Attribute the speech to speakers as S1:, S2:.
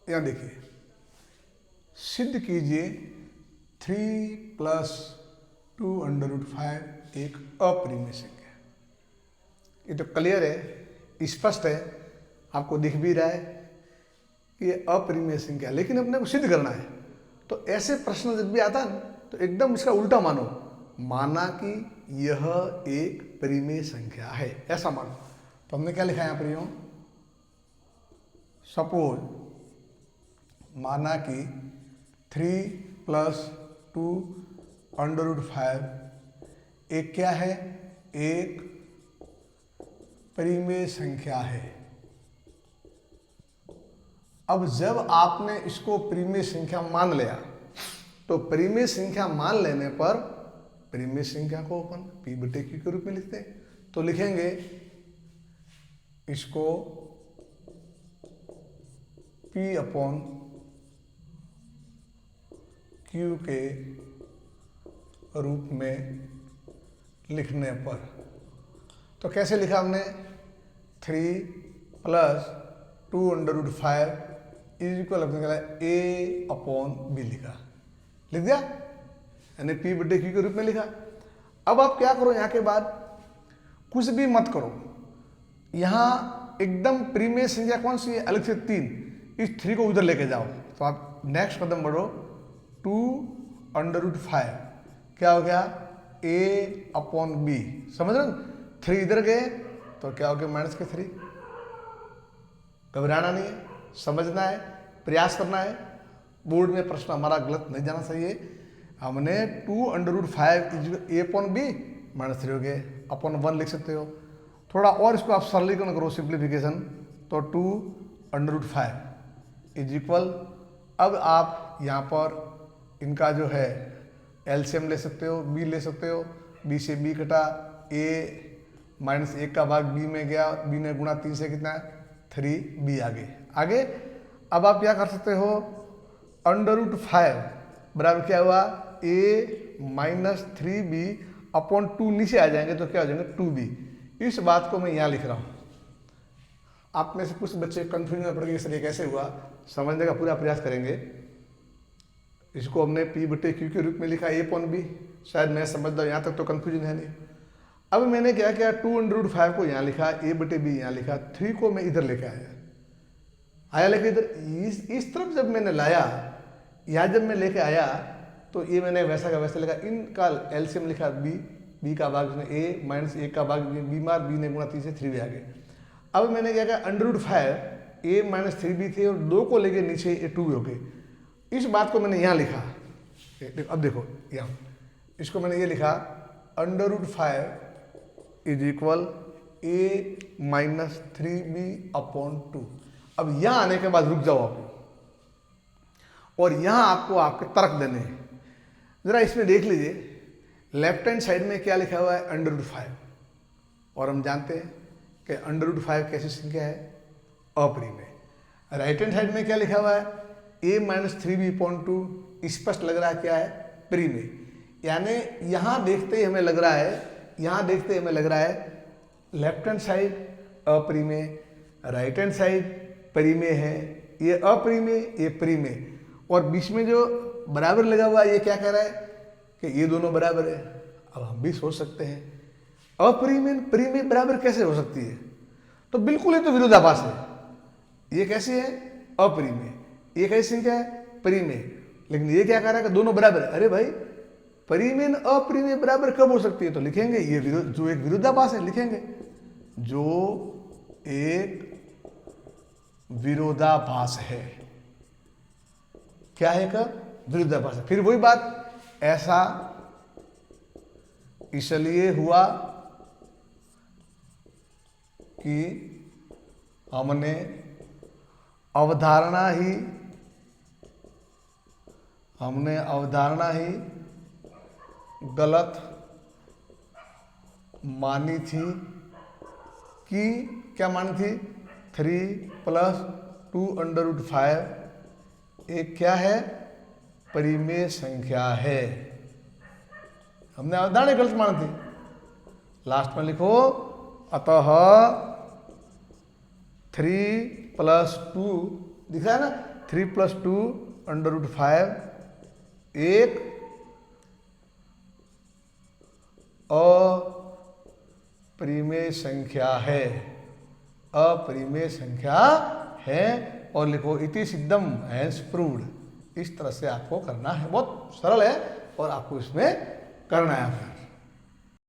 S1: यहाँ देखिए, सिद्ध कीजिए 3+2√5 एक अपरिमेय संख्या। ये तो क्लियर है, स्पष्ट है, आपको दिख भी रहा है कि ये अपरिमेय संख्या, लेकिन अपने को सिद्ध करना है। तो ऐसे प्रश्न जब भी आता है तो एकदम इसका उल्टा मानो, माना कि यह एक परिमेय संख्या है, ऐसा मानो। तो हमने क्या लिखा है यहाँ पर, यूं सपोज माना कि 3+2√5 एक क्या है, एक परिमेय संख्या है। अब जब आपने इसको परिमेय संख्या मान लिया, तो परिमेय संख्या मान लेने पर परिमेय संख्या को अपन P/Q के रूप में लिखते हैं। तो लिखेंगे इसको P/Q के रूप में लिखने पर, तो कैसे लिखा हमने, 3+2√5 इक्वल अपने A/B लिखा, लिख दिया, यानी P/Q के रूप में लिखा। अब आप क्या करो, यहाँ के बाद कुछ भी मत करो, यहाँ एकदम परिमेय संख्या कौन सी है, अलग से 3, इस 3 को उधर लेके जाओ। तो आप नेक्स्ट कदम बढ़ो, 2√5 क्या हो गया, A/B, समझ रहे हो, 3 इधर गए तो क्या हो गया, -3। घबराना नहीं है, समझना है, प्रयास करना है। बोर्ड में प्रश्न हमारा गलत नहीं जाना चाहिए। हमने 2√5 A/B -3 हो गए, अपन 1 लिख सकते हो। थोड़ा और इसको आप सरलीकरण करो, सिंप्लीफिकेशन, तो 2√5 इक्वल, अब आप यहाँ पर इनका जो है एलसीएम ले सकते हो, B ले सकते हो, B से B कटा, A-1 का भाग B में गया, B ने गुणा 3 से कितना है, 3B आगे। अब आप क्या कर सकते हो, √5 बराबर क्या हुआ, A-3B/2 नीचे आ जाएंगे तो क्या हो जाएंगे, 2B। इस बात को मैं यहाँ लिख रहा हूँ। आप में से कुछ बच्चे कंफ्यूजन में पड़ गए, इसलिए कैसे हुआ, समझने का पूरा प्रयास करेंगे। इसको हमने P/Q के रूप में लिखा A/B, शायद मैं समझ रहा हूँ, यहाँ तक तो कंफ्यूजन है नहीं। अब मैंने क्या किया, 2√5 को यहाँ लिखा, A/B यहाँ लिखा, 3 को मैं इधर लेके आया लेके इधर इस तरफ जब मैंने लाया, यहाँ जब मैं लेके आया तो ये मैंने वैसा का वैसा लिखा, इनका एलसीएम लिखा B का भाग में A-1 का भाग B मार, B ने गुणा 3 से 3B आ गए। अब मैंने क्या किया, √5 A-3B थे और 2 को लेके नीचे ये 2 हो गए। इस बात को मैंने यहाँ लिखा, अब देखो यहाँ इसको मैंने ये लिखा, √5 इक्वल A-3B/2। अब यहाँ आने के बाद रुक जाओ आप, और यहाँ आपको आपके तर्क देने हैं। जरा इसमें देख लीजिए, लेफ्ट हैंड साइड में क्या लिखा हुआ है, √5, और हम जानते हैं कि √5 कैसी संख्या है, अपरिमेय। राइट हैंड साइड में क्या लिखा हुआ है, A-3B/2, स्पष्ट लग रहा है क्या है, परिमेय। यानी यहाँ देखते ही हमें लग रहा है, लेफ्ट हैंड साइड अपरिमेय, राइट हैंड साइड परिमेय है, ये अपरिमेय, ये परिमेय, और बीच में जो बराबर लगा हुआ है ये क्या कह रहा है कि ये दोनों बराबर है। अब हम भी सोच सकते हैं, अपरिमेय परिमेय बराबर कैसे हो सकती है, तो बिल्कुल ये तो विरोधाभास है। ये कैसी है, अपरिमेय, ये कैसी संख्या है, परिमेय, लेकिन ये क्या कह रहा है कि दोनों बराबर है। अरे भाई, परिमेय अपरिमेय बराबर कब हो सकती है, तो लिखेंगे ये जो एक विरोधाभास है, लिखेंगे जो एक विरोधाभास है। क्या है, का विरोधाभास है। फिर वही बात, ऐसा इसलिए हुआ कि हमने अवधारणा ही गलत मानी थी। कि क्या मानी थी, 3+2√5 एक क्या है, परिमेय संख्या है। हमने अवधारणा गलत मानी थी। लास्ट में लिखो, अतः 3+2 दिख रहा है ना, 3+2 √5 एक अपरिमेय संख्या है, अपरिमेय संख्या है। और लिखो इति सिद्धम हैंस प्रूव्ड। इस तरह से आपको करना है, बहुत सरल है और आपको इसमें करना है।